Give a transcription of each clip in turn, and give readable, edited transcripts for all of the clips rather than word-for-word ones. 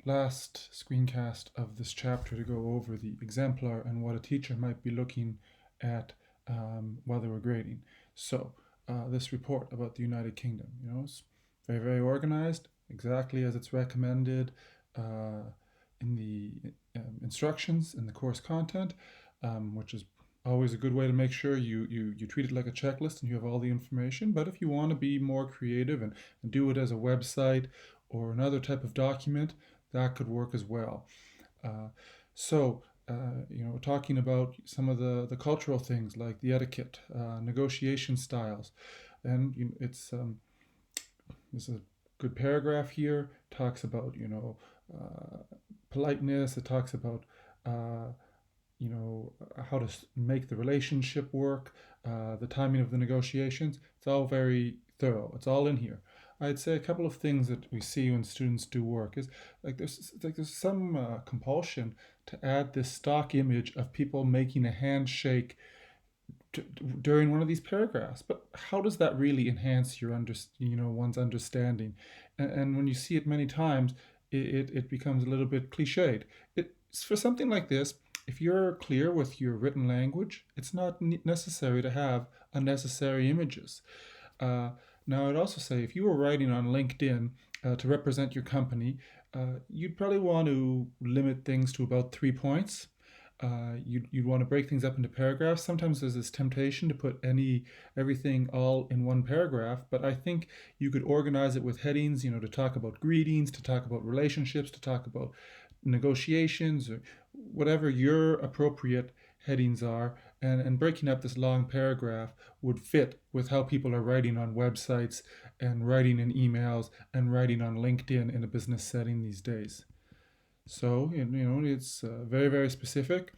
last screencast of this chapter to go over the exemplar and what a teacher might be looking at while they were grading. So, this report about the United Kingdom, it's very, very organized, exactly as it's recommended in the instructions in the course content, which is always a good way to make sure you treat it like a checklist and you have all the information. But if you want to be more creative and do it as a website or another type of document, that could work as well. So, talking about some of the cultural things like the etiquette, negotiation styles, and there's a good paragraph here. Talks about politeness. It talks about how to make the relationship work, the timing of the negotiations. It's all very thorough. It's all in here. I'd say a couple of things that we see when students do work is there's some compulsion to add this stock image of people making a handshake during one of these paragraphs. But how does that really enhance one's understanding? And when you see it many times, it becomes a little bit cliched. It's for something like this. If you're clear with your written language, it's not necessary to have unnecessary images. Now, I'd also say if you were writing on LinkedIn to represent your company, you'd probably want to limit things to about 3 points. You'd want to break things up into paragraphs. Sometimes there's this temptation to put everything all in one paragraph, but I think you could organize it with headings, to talk about greetings, to talk about relationships, to talk about negotiations, or whatever your appropriate headings are, and breaking up this long paragraph would fit with how people are writing on websites and writing in emails and writing on LinkedIn in a business setting these days. So, it's very, very specific,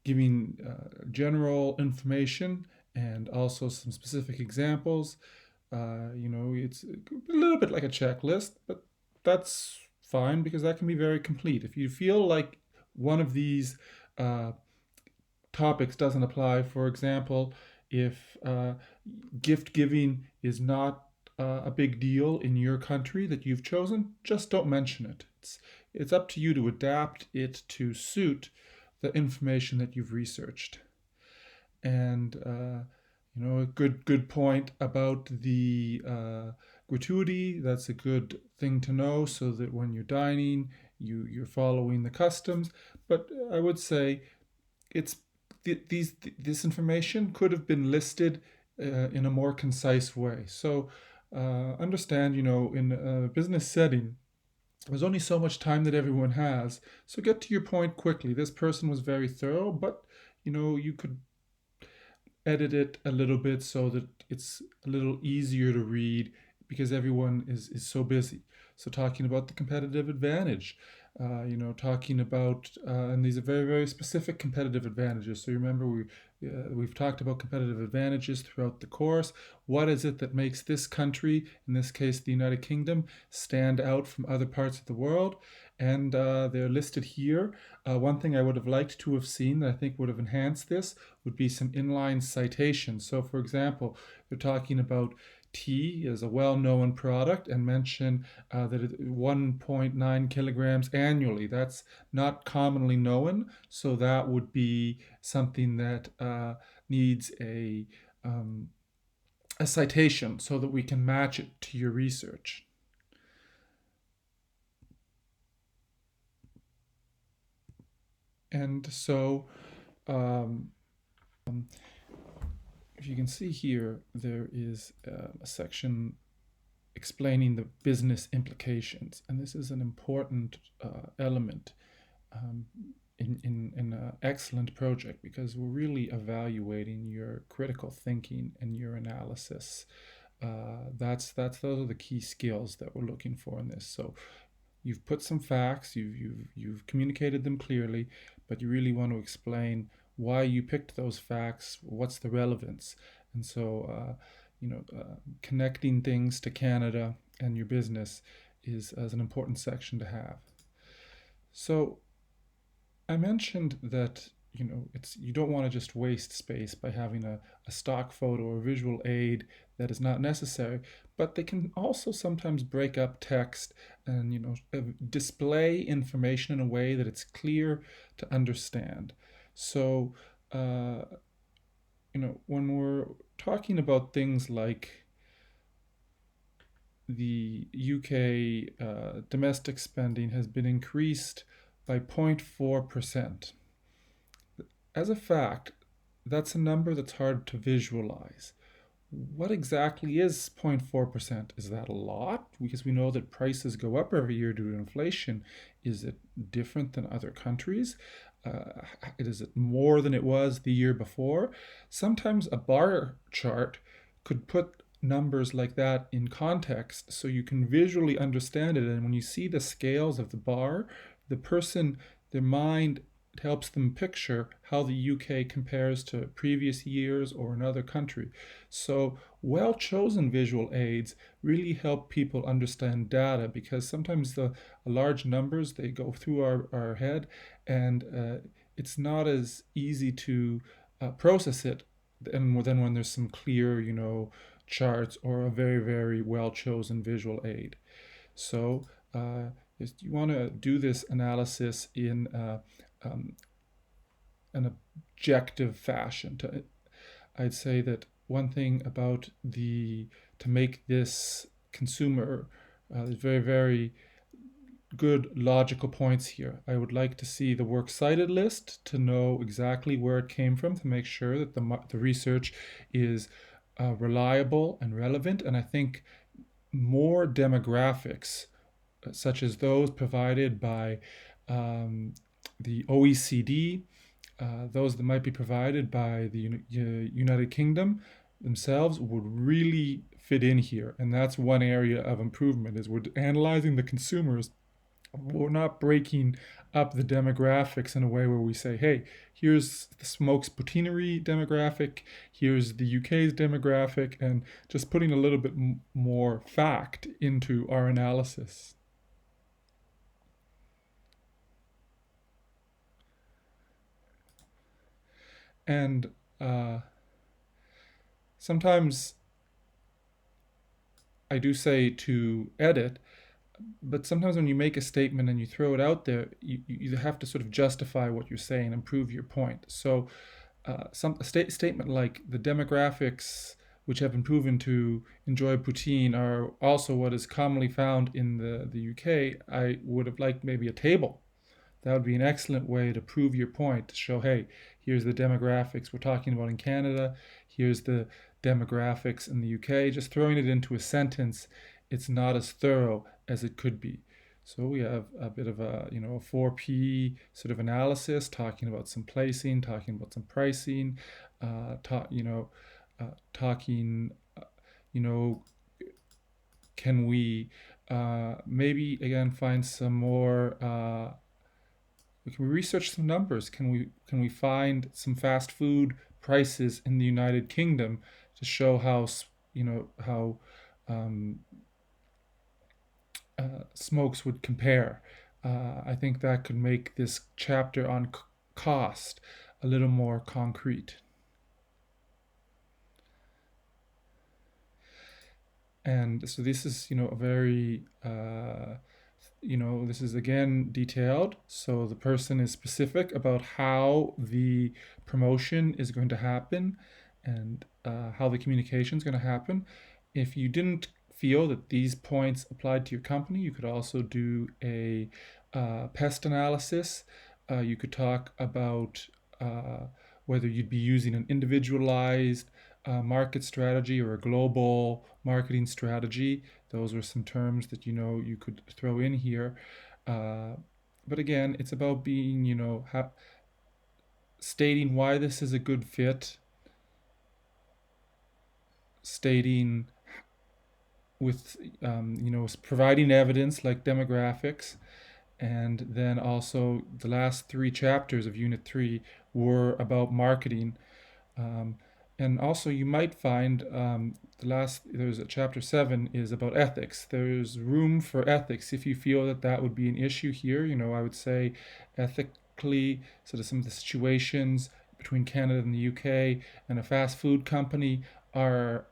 giving general information and also some specific examples. It's a little bit like a checklist, but that's fine because that can be very complete. If you feel like one of these topics doesn't apply, for example, if gift giving is not a big deal in your country that you've chosen, just don't mention it. It's up to you to adapt it to suit the information that you've researched. And a good point about the gratuity. That's a good thing to know so that when you're dining, you're following the customs. But I would say it's this information could have been listed in a more concise way. So understand, in a business setting, there's only so much time that everyone has. So get to your point quickly. This person was very thorough, but you could edit it a little bit so that it's a little easier to read because everyone is so busy. So talking about the competitive advantage, talking about, and these are very, very specific competitive advantages. So remember, we've talked about competitive advantages throughout the course. What is it that makes this country, in this case the United Kingdom, stand out from other parts of the world? And they're listed here. One thing I would have liked to have seen that I think would have enhanced this would be some inline citations. So for example, they're talking about tea as a well-known product and mention that it's 1.9 kilograms annually. That's not commonly known, so that would be something that needs a citation so that we can match it to your research. And so if you can see here, there is a section explaining the business implications. And this is an important element in an excellent project because we're really evaluating your critical thinking and your analysis. Those are the key skills that we're looking for in this. So you've put some facts, you've communicated them clearly, but you really want to explain why you picked those facts, what's the relevance. And so, connecting things to Canada and your business is as an important section to have. So I mentioned that it's you don't want to just waste space by having a stock photo or visual aid that is not necessary, but they can also sometimes break up text and display information in a way that it's clear to understand. So uh, when we're talking about things like the UK domestic spending has been increased by 0.4%. As a fact, that's a number that's hard to visualize. What exactly is 0.4%? Is that a lot? Because we know that prices go up every year due to inflation. Is it different than other countries? Is it more than it was the year before? Sometimes a bar chart could put numbers like that in context so you can visually understand it. And when you see the scales of the bar, the person, their mind, it helps them picture how the UK compares to previous years or another country. So, well chosen visual aids really help people understand data because sometimes the large numbers they go through our head and it's not as easy to process it and then when there's some clear, charts or a very, very well chosen visual aid. So, you want to do this analysis in um, an objective fashion. I'd say that one thing about to make this consumer, there's very, very good logical points here. I would like to see the works cited list to know exactly where it came from to make sure that the research is reliable and relevant. And I think more demographics, such as those provided by um, the OECD, those that might be provided by the United Kingdom themselves would really fit in here. And that's one area of improvement is we're analyzing the consumers. We're not breaking up the demographics in a way where we say, hey, here's the smokes boutonnerie demographic, here's the UK's demographic, and just putting a little bit more fact into our analysis. And uh, sometimes I do say to edit, but sometimes when you make a statement and you throw it out there, you have to sort of justify what you're saying and prove your point. So, statement like the demographics which have been proven to enjoy poutine are also what is commonly found in the UK. I would have liked maybe a table. That would be an excellent way to prove your point, to show, hey, here's the demographics we're talking about in Canada, here's the demographics in the UK. Just throwing it into a sentence, it's not as thorough as it could be. So we have a bit of a 4P sort of analysis, talking about some placing, talking about some pricing, talking, you know, can we maybe again find some more can we research some numbers? Can we find some fast food prices in the United Kingdom to show how um, smokes would compare? I think that could make this chapter on cost a little more concrete. And so this is a very this is again detailed. So the person is specific about how the promotion is going to happen and how the communication is going to happen. If you didn't feel that these points applied to your company, you could also do a pest analysis. You could talk about whether you'd be using an individualized market strategy or a global marketing strategy. Those are some terms that you could throw in here. Uh, but again, it's about being, stating why this is a good fit, stating with, providing evidence like demographics, and then also the last three chapters of Unit 3 were about marketing. Um, and also, you might find there's a chapter 7 is about ethics. There's room for ethics if you feel that that would be an issue here. I would say ethics geographically, sort of some of the situations between Canada and the UK and a fast food company are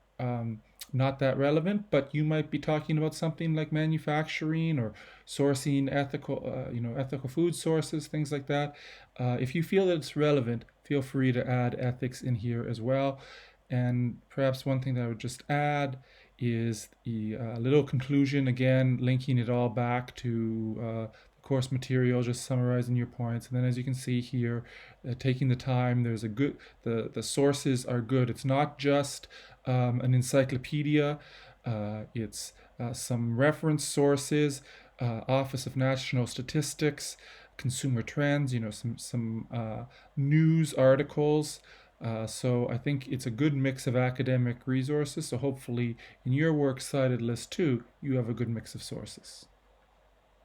not that relevant, but you might be talking about something like manufacturing or sourcing ethical food sources, things like that. If you feel that it's relevant, feel free to add ethics in here as well. And perhaps one thing that I would just add is the little conclusion, again, linking it all back to the course material, just summarizing your points. And then as you can see here, taking the time, the sources are good. It's not just an encyclopedia, it's some reference sources, Office of National Statistics, consumer trends, some news articles. So I think it's a good mix of academic resources. So hopefully in your works cited list too, you have a good mix of sources.